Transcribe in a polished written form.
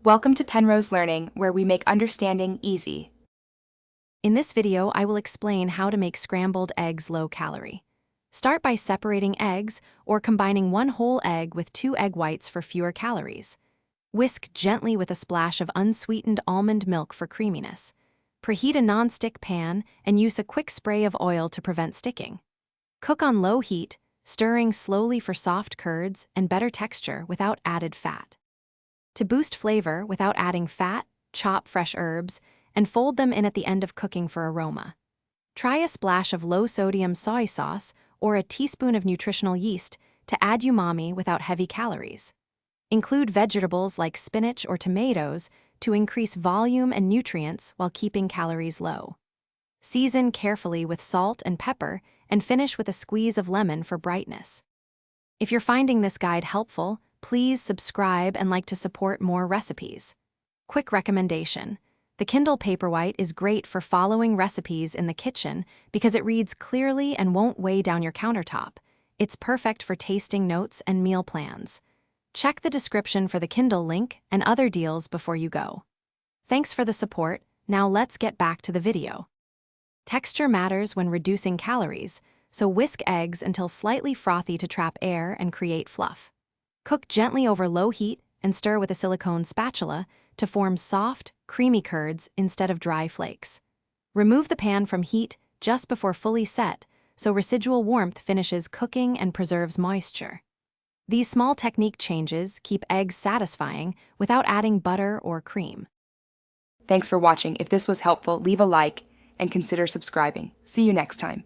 Welcome to Penrose Learning, where we make understanding easy. In this video, I will explain how to make scrambled eggs low-calorie. Start by separating eggs or combining one whole egg with 2 egg whites for fewer calories. Whisk gently with a splash of unsweetened almond milk for creaminess. Preheat a non-stick pan and use a quick spray of oil to prevent sticking. Cook on low heat, stirring slowly for soft curds and better texture without added fat. To boost flavor without adding fat, chop fresh herbs and fold them in at the end of cooking for aroma. Try a splash of low-sodium soy sauce or a teaspoon of nutritional yeast to add umami without heavy calories. Include vegetables like spinach or tomatoes to increase volume and nutrients while keeping calories low. Season carefully with salt and pepper and finish with a squeeze of lemon for brightness. If you're finding this guide helpful, please subscribe and like to support more recipes. Quick recommendation: the Kindle Paperwhite is great for following recipes in the kitchen because it reads clearly and won't weigh down your countertop. It's perfect for tasting notes and meal plans. Check the description for the Kindle link and other deals before you go. Thanks for the support. Now let's get back to the video. Texture matters when reducing calories, so whisk eggs until slightly frothy to trap air and create fluff. Cook gently over low heat and stir with a silicone spatula to form soft, creamy curds instead of dry flakes. Remove the pan from heat just before fully set, so residual warmth finishes cooking and preserves moisture. These small technique changes keep eggs satisfying without adding butter or cream. Thanks for watching. If this was helpful, leave a like and consider subscribing. See you next time.